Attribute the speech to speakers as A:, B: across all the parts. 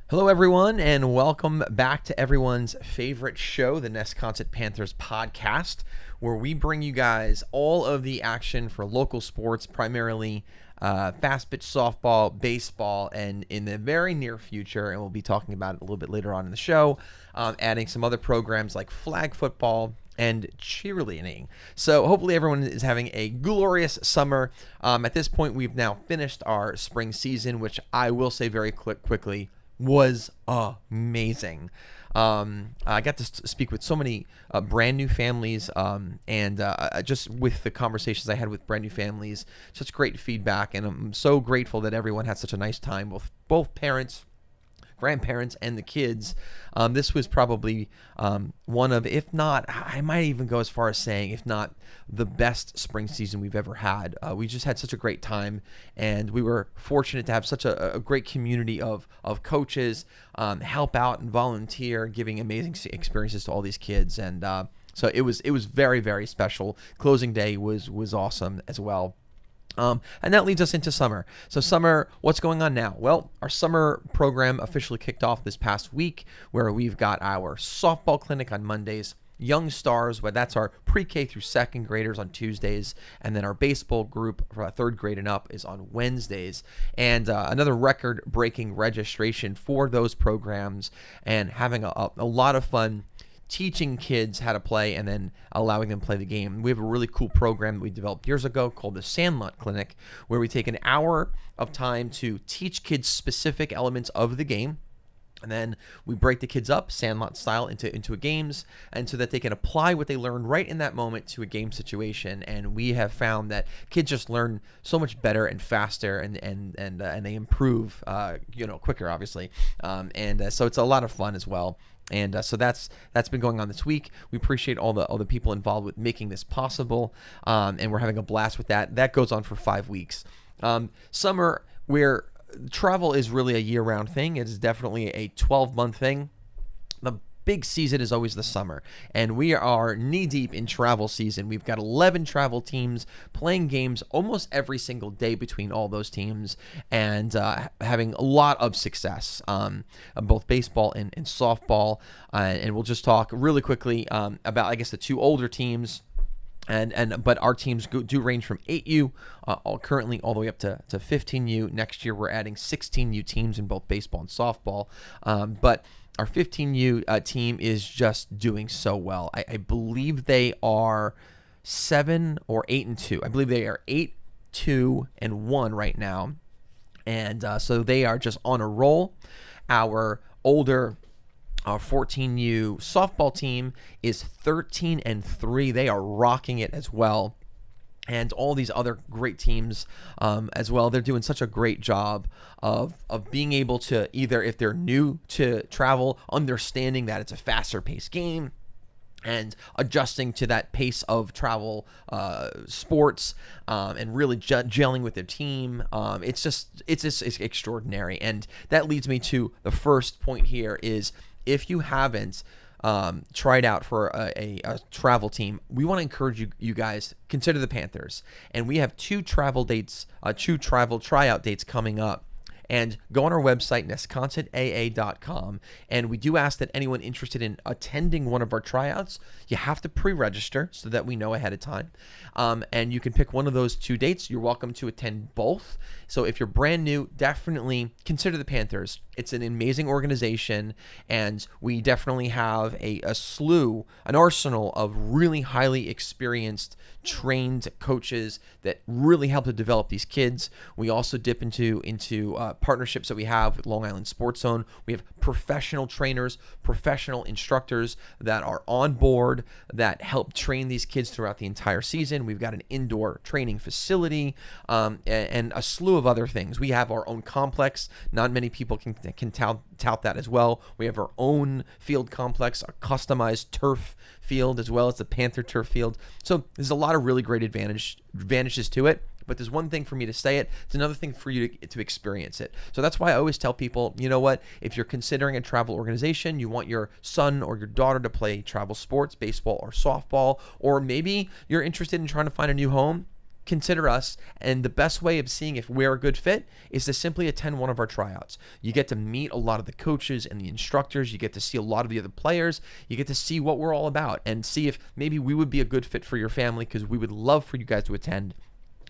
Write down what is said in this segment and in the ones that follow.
A: Hello, everyone, and welcome back to everyone's favorite show, the Nesconset Panthers Podcast, where we bring you guys all of the action for local sports, primarily fast pitch softball, baseball, and in the very near future, and we'll be talking about it a little bit later on in the show, adding some other programs like flag football and cheerleading. So hopefully everyone is having a glorious summer. At this point, we've now finished our spring season, which I will say very quickly was amazing. I got to speak with so many brand new families, and just with the conversations I had with brand new families, such great feedback, and I'm so grateful that everyone had such a nice time, both parents, grandparents, and the kids. This was probably one of, if not, I might even go as far as saying, if not the best spring season we've ever had. We just had such a great time, and we were fortunate to have such a great community of coaches help out and volunteer, giving amazing experiences to all these kids. And so it was very, very special. Closing day was awesome as well. And that leads us into summer. So summer, what's going on now? Well, our summer program officially kicked off this past week, where we've got our softball clinic on Mondays, Young Stars, but that's our pre-K through second graders on Tuesdays, and then our baseball group for third grade and up is on Wednesdays. And another record-breaking registration for those programs, and having a lot of fun teaching kids how to play and then allowing them to play the game. We have a really cool program that we developed years ago called the Sandlot Clinic, where we take an hour of time to teach kids specific elements of the game. And then we break the kids up, Sandlot style, into games, and so that they can apply what they learned right in that moment to a game situation. And we have found that kids just learn so much better and faster, and they improve, quicker, obviously. So it's a lot of fun as well. And so that's been going on this week. We appreciate all the people involved with making this possible, and we're having a blast with that. That goes on for 5 weeks. Summer, where travel is really a year-round thing. It is definitely a 12-month thing. The big season is always the summer, and we are knee-deep in travel season. We've got 11 travel teams playing games almost every single day between all those teams, and having a lot of success, both baseball and softball. And we'll just talk really quickly about, I guess, the two older teams. But our teams do range from 8U currently all the way up to 15U. Next year we're adding 16U teams in both baseball and softball. But our 15U team is just doing so well. I believe they are 7 or 8-2. I believe they are 8-2-1 right now, and so they are just on a roll. Our 14U softball team is 13-3. They are rocking it as well. And all these other great teams as well. They're doing such a great job of being able to, either if they're new to travel, understanding that it's a faster paced game, and adjusting to that pace of travel sports, and really gelling with their team. It's just extraordinary. And that leads me to the first point here is, if you haven't tried out for a travel team, we want to encourage you guys, consider the Panthers. And we have two travel tryout dates coming up. And go on our website, nesconsetaa.com, and we do ask that anyone interested in attending one of our tryouts, you have to pre-register so that we know ahead of time. And you can pick one of those two dates. You're welcome to attend both. So if you're brand new, definitely consider the Panthers. It's an amazing organization, and we definitely have an arsenal of really highly experienced, trained coaches that really help to develop these kids. We also dip into partnerships that we have with Long Island Sports Zone. We have professional trainers, professional instructors that are on board that help train these kids throughout the entire season. We've got an indoor training facility, and a slew of other things. We have our own complex. Not many people can tout that as well. We have our own field complex, a customized turf field, as well as the Panther turf field. So there's a lot of really great advantages to it. But there's one thing for me to say it. It's another thing for you to experience it. So that's why I always tell people, you know what? If you're considering a travel organization, you want your son or your daughter to play travel sports, baseball or softball, or maybe you're interested in trying to find a new home, consider us. And the best way of seeing if we're a good fit is to simply attend one of our tryouts. You get to meet a lot of the coaches and the instructors. You get to see a lot of the other players. You get to see what we're all about and see if maybe we would be a good fit for your family, because we would love for you guys to attend.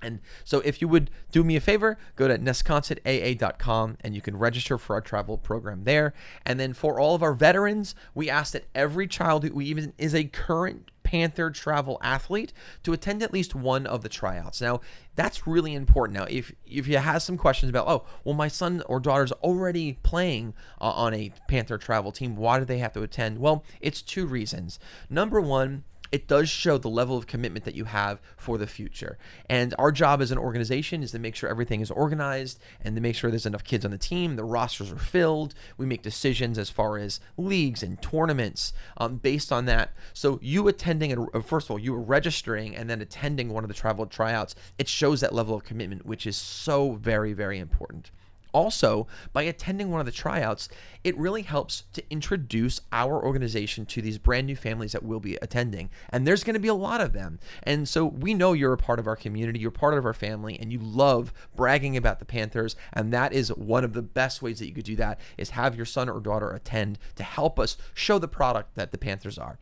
A: And so if you would do me a favor, go to nesconsetpaa.com and you can register for our travel program there. And then for all of our veterans, we ask that every child who even is a current Panther travel athlete to attend at least one of the tryouts. Now, that's really important. Now, if you have some questions about, oh, well, my son or daughter's already playing on a Panther travel team, why do they have to attend? Well, it's 2 reasons. Number one, it does show the level of commitment that you have for the future. And our job as an organization is to make sure everything is organized and to make sure there's enough kids on the team, the rosters are filled. We make decisions as far as leagues and tournaments based on that. So you attending, and first of all, you registering and then attending one of the travel tryouts, it shows that level of commitment, which is so very, very important. Also, by attending one of the tryouts, it really helps to introduce our organization to these brand new families that will be attending. And there's going to be a lot of them. And so we know you're a part of our community, you're part of our family, and you love bragging about the Panthers. And that is one of the best ways that you could do that, is have your son or daughter attend to help us show the product that the Panthers are.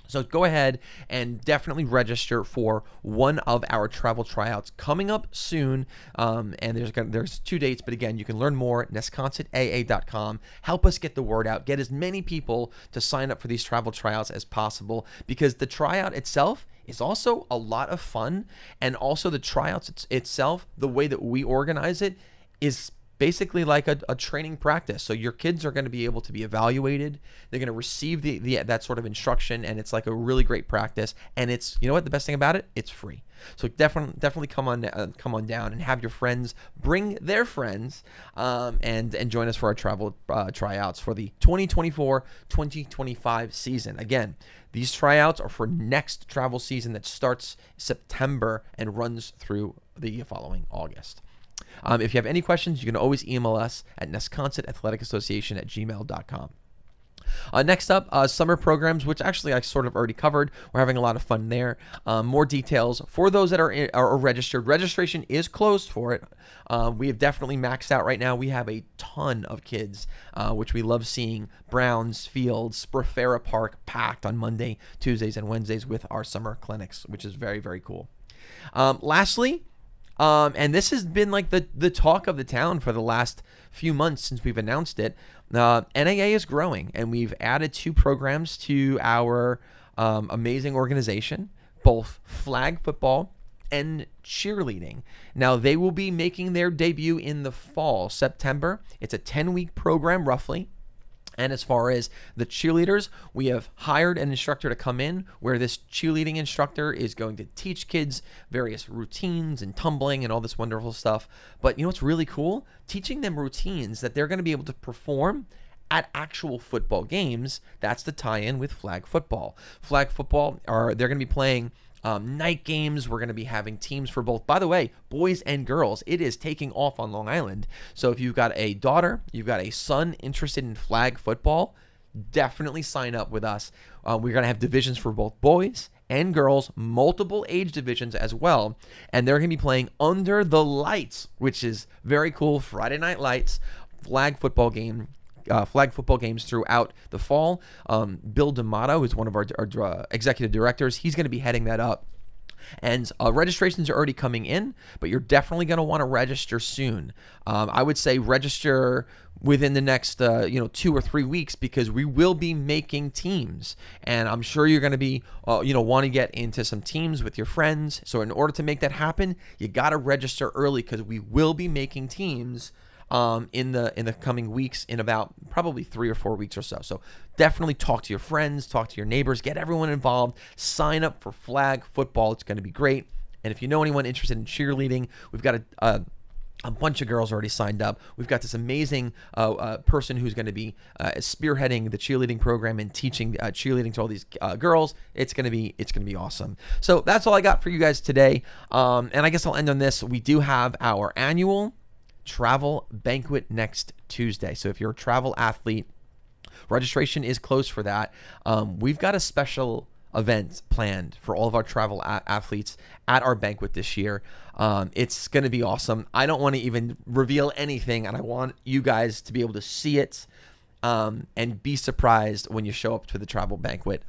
A: So go ahead and definitely register for one of our travel tryouts coming up soon. And there's 2 dates, but again, you can learn more at nesconsetpaa.com. Help us get the word out. Get as many people to sign up for these travel tryouts as possible, because the tryout itself is also a lot of fun. And also the tryouts itself, the way that we organize it, is basically like a training practice. So your kids are going to be able to be evaluated. They're going to receive that sort of instruction, and it's like a really great practice. And it's, you know what, the best thing about it, it's free. So definitely come on down and have your friends bring their friends and join us for our travel tryouts for the 2024-2025 season. Again, these tryouts are for next travel season that starts September and runs through the following August. If you have any questions, you can always email us at nesconsetathleticassociation@gmail.com. Next up, summer programs, which actually I sort of already covered. We're having a lot of fun there. More details for those that are registered. Registration is closed for it. We have definitely maxed out right now. We have a ton of kids, which we love seeing. Browns Fields, Sprafera Park packed on Monday, Tuesdays, and Wednesdays with our summer clinics, which is very, very cool. Lastly, and this has been like the talk of the town for the last few months since we've announced it. NAA is growing, and we've added 2 programs to our amazing organization, both flag football and cheerleading. Now, they will be making their debut in the fall, September. It's a 10-week program, roughly. And as far as the cheerleaders, we have hired an instructor to come in, where this cheerleading instructor is going to teach kids various routines and tumbling and all this wonderful stuff. But you know what's really cool? Teaching them routines that they're going to be able to perform at actual football games. That's the tie-in with flag football. Flag football, they're going to be playing night games. We're going to be having teams for both, by the way, boys and girls. It is taking off on Long Island. So if you've got a daughter, you've got a son interested in flag football, definitely sign up with us. We're going to have divisions for both boys and girls, multiple age divisions as well. And they're going to be playing under the lights, which is very cool. Friday Night Lights, flag football games throughout the fall. Bill D'Amato is one of our executive directors. He's going to be heading that up. And registrations are already coming in, but you're definitely going to want to register soon. I would say register within the next 2 or 3 weeks, because we will be making teams, and I'm sure you're going to be want to get into some teams with your friends. So in order to make that happen, you got to register early, because we will be making teams in the coming weeks, in about probably 3 or 4 weeks or so. So definitely talk to your friends, talk to your neighbors, get everyone involved, sign up for flag football. It's going to be great. And if you know anyone interested in cheerleading, we've got a bunch of girls already signed up. We've got this amazing person who's going to be spearheading the cheerleading program and teaching cheerleading to all these girls. It's going to be awesome. So that's all I got for you guys today. And I guess I'll end on this. We do have our annual travel banquet next Tuesday. So if you're a travel athlete, registration is closed for that. We've got a special event planned for all of our travel athletes at our banquet this year. It's going to be awesome. I don't want to even reveal anything, and I want you guys to be able to see it and be surprised when you show up to the travel banquet.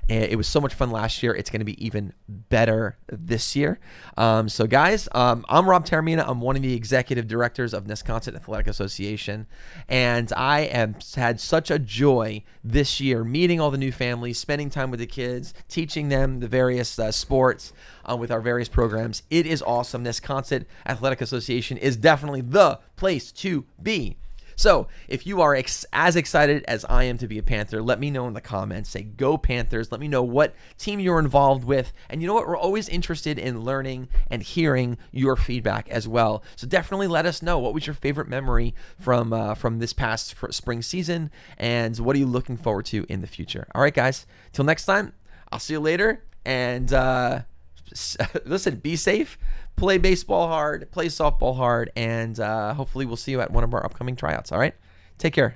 A: It was so much fun last year. It's going to be even better this year. So guys, I'm Rob Taormina. I'm one of the executive directors of Nesconset Athletic Association, and I have had such a joy this year meeting all the new families, spending time with the kids, teaching them the various sports with our various programs. It is awesome. Nesconset Athletic Association is definitely the place to be. So if you are as excited as I am to be a Panther, let me know in the comments. Say, go Panthers. Let me know what team you're involved with. And you know what? We're always interested in learning and hearing your feedback as well. So definitely let us know. What was your favorite memory from this past spring season? And what are you looking forward to in the future? All right, guys. Till next time, I'll see you later. And listen, be safe. Play baseball hard, play softball hard, and hopefully we'll see you at one of our upcoming tryouts. All right? Take care.